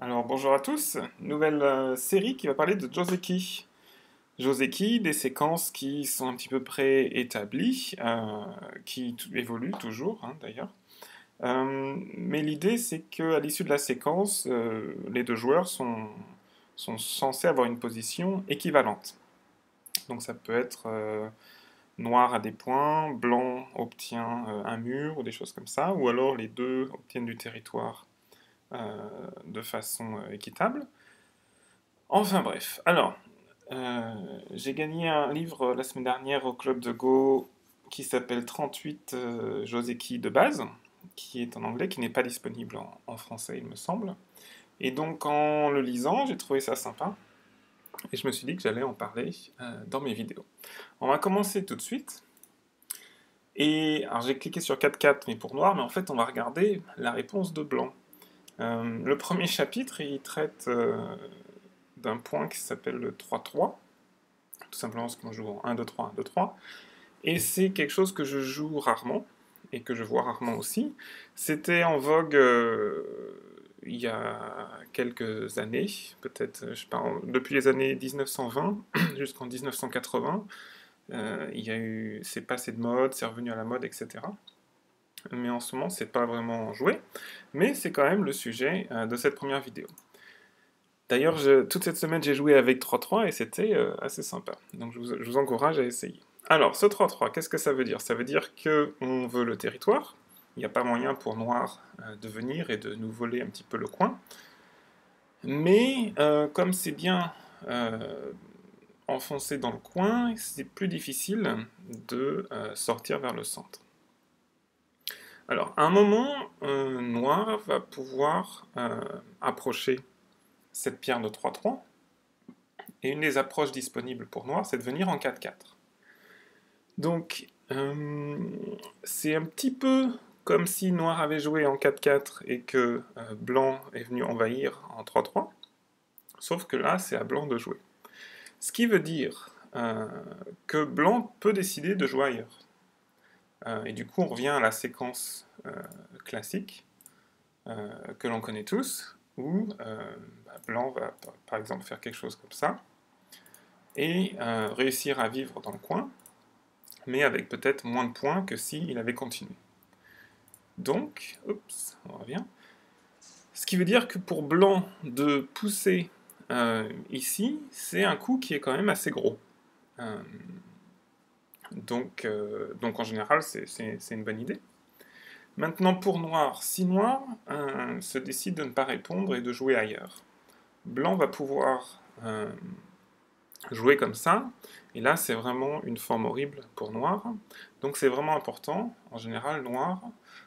Alors bonjour à tous, nouvelle série qui va parler de Joseki. Joseki, des séquences qui sont un petit peu préétablies, qui évoluent toujours d'ailleurs. Mais l'idée c'est qu'à l'issue de la séquence, les deux joueurs sont censés avoir une position équivalente. Donc ça peut être noir à des points, blanc obtient un mur ou des choses comme ça, ou alors les deux obtiennent du territoire de façon équitable. Enfin bref, alors, j'ai gagné un livre la semaine dernière au club de Go qui s'appelle 38 Joseki de base, qui est en anglais, qui n'est pas disponible en français, il me semble. Et donc en le lisant, j'ai trouvé ça sympa, et je me suis dit que j'allais en parler dans mes vidéos. On va commencer tout de suite. Et alors j'ai cliqué sur 4-4, mais pour noir, mais en fait on va regarder la réponse de blanc. Le premier chapitre, il traite d'un point qui s'appelle le 3-3, tout simplement parce qu'on joue en 1-2-3, 1-2-3, et c'est quelque chose que je joue rarement, et que je vois rarement aussi. C'était en vogue il y a quelques années, peut-être, je sais pas, depuis les années 1920 jusqu'en 1980, il y a eu, c'est passé de mode, c'est revenu à la mode, etc. Mais en ce moment, c'est pas vraiment joué, mais c'est quand même le sujet de cette première vidéo. D'ailleurs, toute cette semaine, j'ai joué avec 3-3 et c'était assez sympa. Donc je vous encourage à essayer. Alors, ce 3-3, qu'est-ce que ça veut dire? Ça veut dire qu'on veut le territoire. Il n'y a pas moyen pour noir de venir et de nous voler un petit peu le coin. Mais comme c'est bien enfoncé dans le coin, c'est plus difficile de sortir vers le centre. Alors, à un moment, noir va pouvoir approcher cette pierre de 3-3. Et une des approches disponibles pour noir, c'est de venir en 4-4. Donc, c'est un petit peu comme si noir avait joué en 4-4 et que blanc est venu envahir en 3-3, sauf que là, c'est à blanc de jouer. Ce qui veut dire que blanc peut décider de jouer ailleurs. Et du coup, on revient à la séquence classique que l'on connaît tous, où blanc va par exemple faire quelque chose comme ça, et réussir à vivre dans le coin, mais avec peut-être moins de points que s'il avait continué. Donc, oups, on revient. Ce qui veut dire que pour blanc de pousser ici, c'est un coup qui est quand même assez gros. Donc en général, c'est une bonne idée. Maintenant pour noir, si noir se décide de ne pas répondre et de jouer ailleurs, blanc va pouvoir jouer comme ça, et là c'est vraiment une forme horrible pour noir, donc c'est vraiment important, en général noir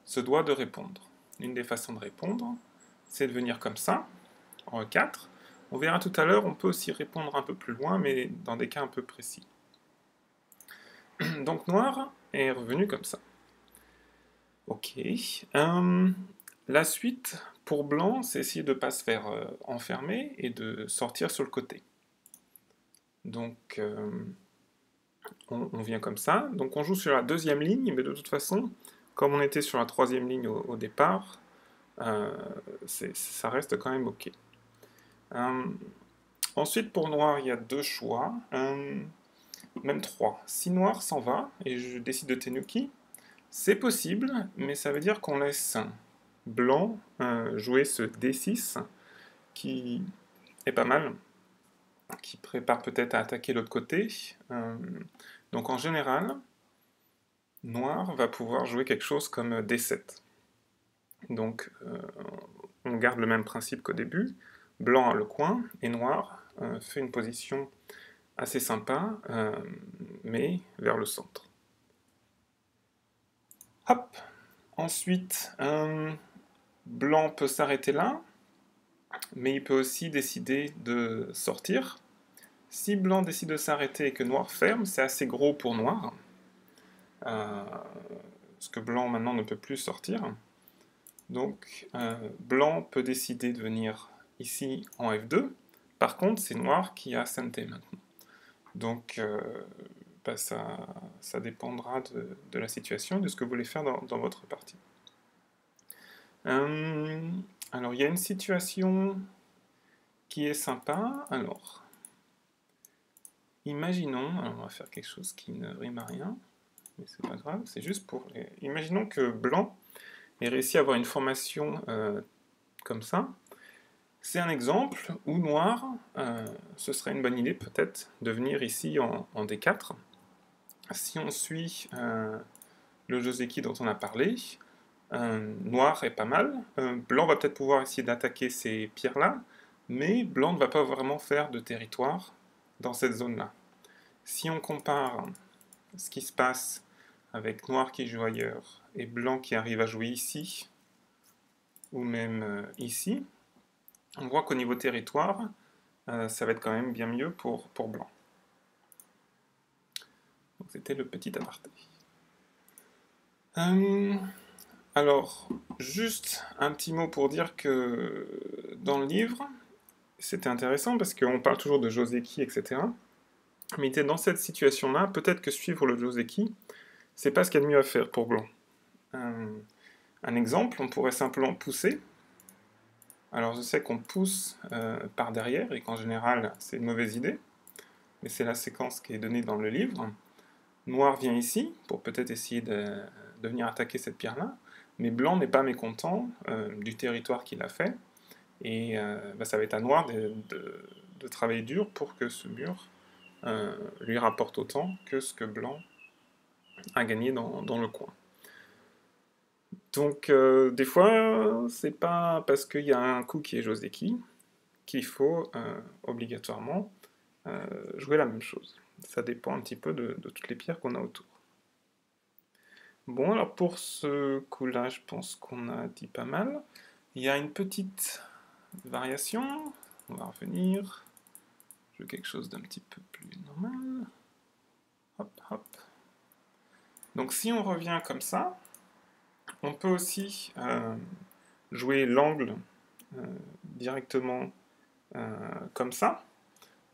se doit de répondre. Une des façons de répondre, c'est de venir comme ça, en E4, on verra tout à l'heure, on peut aussi répondre un peu plus loin, mais dans des cas un peu précis. Donc noir est revenu comme ça. Ok. La suite, pour blanc, c'est essayer de ne pas se faire enfermer et de sortir sur le côté. Donc, on vient comme ça. Donc, on joue sur la deuxième ligne, mais de toute façon, comme on était sur la troisième ligne au départ, ça reste quand même ok. Ensuite, pour noir, il y a deux choix, même trois. Si noir s'en va, et je décide de Tenuki, c'est possible, mais ça veut dire qu'on laisse blanc jouer ce D6, qui est pas mal, qui prépare peut-être à attaquer l'autre côté. Donc en général, noir va pouvoir jouer quelque chose comme D7. Donc on garde le même principe qu'au début, blanc a le coin, et noir fait une position assez sympa, mais vers le centre. Hop. Ensuite, blanc peut s'arrêter là, mais il peut aussi décider de sortir. Si blanc décide de s'arrêter et que noir ferme, c'est assez gros pour noir, parce que blanc maintenant ne peut plus sortir. Donc blanc peut décider de venir ici en F2. Par contre, c'est noir qui a Santé maintenant. Donc ça dépendra de la situation, de ce que vous voulez faire dans votre partie. Alors il y a une situation qui est sympa. Alors, imaginons, alors on va faire quelque chose qui ne rime à rien, mais c'est pas grave, c'est juste pour... Imaginons que blanc ait réussi à avoir une formation comme ça. C'est un exemple où noir, ce serait une bonne idée peut-être de venir ici en D4. Si on suit le Joseki dont on a parlé, noir est pas mal. Blanc va peut-être pouvoir essayer d'attaquer ces pierres-là, mais blanc ne va pas vraiment faire de territoire dans cette zone-là. Si on compare ce qui se passe avec noir qui joue ailleurs et blanc qui arrive à jouer ici, ou même ici, on voit qu'au niveau territoire, ça va être quand même bien mieux pour blanc. Donc c'était le petit aparté. Alors, juste un petit mot pour dire que dans le livre, c'était intéressant parce qu'on parle toujours de Joseki, etc. Mais il était dans cette situation-là, peut-être que suivre le Joseki, c'est pas ce qu'il y a de mieux à faire pour blanc. Un exemple, on pourrait simplement pousser. Alors je sais qu'on pousse par derrière et qu'en général c'est une mauvaise idée, mais c'est la séquence qui est donnée dans le livre. Noir vient ici pour peut-être essayer de venir attaquer cette pierre-là, mais blanc n'est pas mécontent du territoire qu'il a fait, et ça va être à noir de travailler dur pour que ce mur lui rapporte autant que ce que blanc a gagné dans le coin. Donc des fois, c'est pas parce qu'il y a un coup qui est Joseki qu'il faut obligatoirement jouer la même chose. Ça dépend un petit peu de toutes les pierres qu'on a autour. Bon, alors pour ce coup-là, je pense qu'on a dit pas mal. Il y a une petite variation. On va revenir. Je veux quelque chose d'un petit peu plus normal. Hop, hop. Donc si on revient comme ça, on peut aussi jouer l'angle directement comme ça.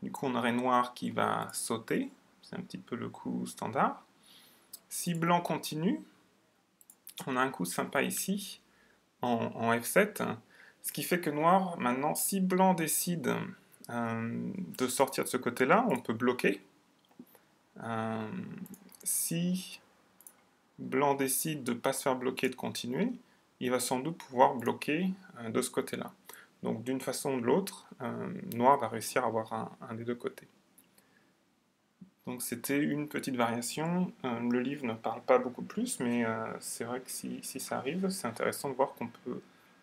Du coup, on aurait noir qui va sauter. C'est un petit peu le coup standard. Si blanc continue, on a un coup sympa ici, en F7. Ce qui fait que noir, maintenant, si blanc décide de sortir de ce côté-là, on peut bloquer. Si blanc décide de ne pas se faire bloquer, de continuer, il va sans doute pouvoir bloquer de ce côté-là. Donc d'une façon ou de l'autre, noir va réussir à avoir un des deux côtés. Donc c'était une petite variation. Le livre ne parle pas beaucoup plus, mais c'est vrai que si ça arrive, c'est intéressant de voir qu'on peut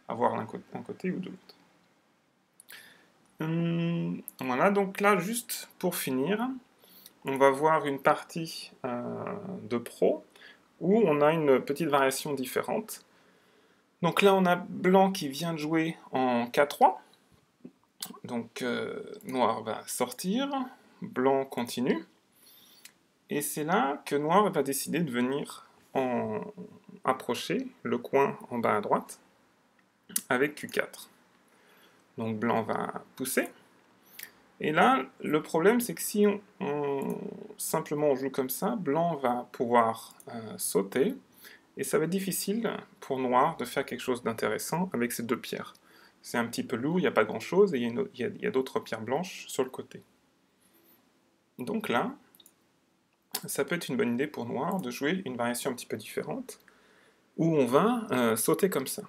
avoir un côté ou de l'autre. Voilà, donc là, juste pour finir, on va voir une partie de pro où on a une petite variation différente. Donc là, on a blanc qui vient de jouer en K3. Donc noir va sortir, blanc continue. Et c'est là que noir va décider de venir approcher le coin en bas à droite avec Q4. Donc blanc va pousser. Et là, le problème, c'est que si simplement on joue comme ça, blanc va pouvoir sauter, et ça va être difficile pour noir de faire quelque chose d'intéressant avec ces deux pierres. C'est un petit peu lourd, il n'y a pas grand-chose, et il y a d'autres pierres blanches sur le côté. Donc là, ça peut être une bonne idée pour noir de jouer une variation un petit peu différente, où on va sauter comme ça.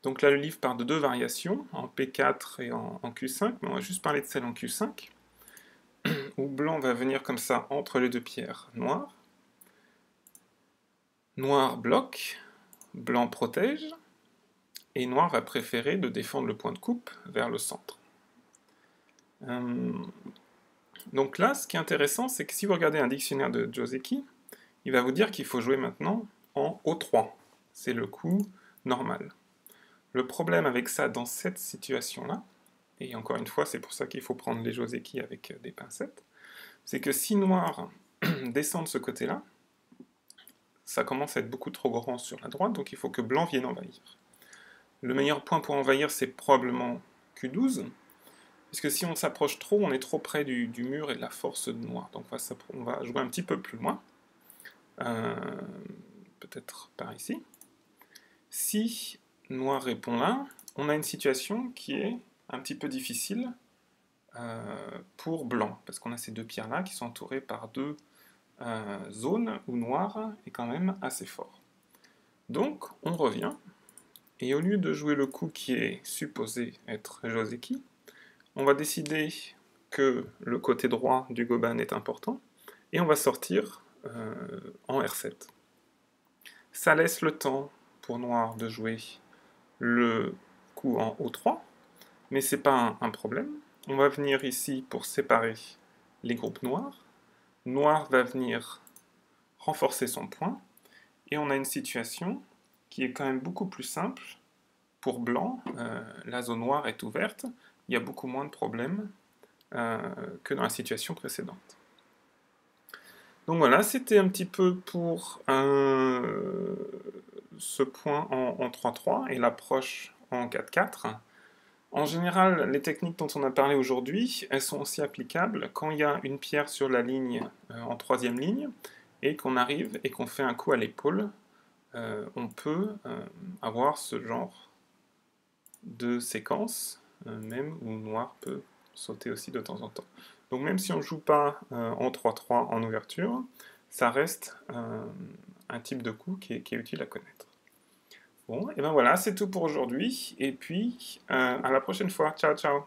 Donc là, le livre parle de deux variations, en P4 et en Q5, mais on va juste parler de celle en Q5, où blanc va venir comme ça entre les deux pierres noires. Noir bloque, blanc protège, et noir va préférer de défendre le point de coupe vers le centre. Donc là, ce qui est intéressant, c'est que si vous regardez un dictionnaire de Joseki, il va vous dire qu'il faut jouer maintenant en O3. C'est le coup normal. Le problème avec ça dans cette situation-là, et encore une fois, c'est pour ça qu'il faut prendre les Joseki avec des pincettes, c'est que si noir descend de ce côté-là, ça commence à être beaucoup trop grand sur la droite, donc il faut que blanc vienne envahir. Le meilleur point pour envahir, c'est probablement Q12, puisque si on s'approche trop, on est trop près du mur et de la force de noir. Donc on va jouer un petit peu plus loin, peut-être par ici. Si noir répond là, on a une situation qui est un petit peu difficile pour blanc, parce qu'on a ces deux pierres-là qui sont entourées par deux zones où noir est quand même assez fort. Donc, on revient, et au lieu de jouer le coup qui est supposé être Joseki, on va décider que le côté droit du Goban est important, et on va sortir en R7. Ça laisse le temps pour noir de jouer le coup en O3, mais c'est pas un problème. On va venir ici pour séparer les groupes noirs. Noir va venir renforcer son point, et on a une situation qui est quand même beaucoup plus simple. Pour blanc, la zone noire est ouverte, il y a beaucoup moins de problèmes que dans la situation précédente. Donc voilà, c'était un petit peu pour ce point en 3-3 et l'approche en 4-4. En général, les techniques dont on a parlé aujourd'hui, elles sont aussi applicables quand il y a une pierre sur la ligne en troisième ligne et qu'on arrive et qu'on fait un coup à l'épaule. On peut avoir ce genre de séquence, même où noir peut sauter aussi de temps en temps. Donc même si on ne joue pas en 3-3 en ouverture, ça reste un type de coup qui est utile à connaître. Bon, et ben voilà, c'est tout pour aujourd'hui, et puis à la prochaine fois. Ciao, ciao!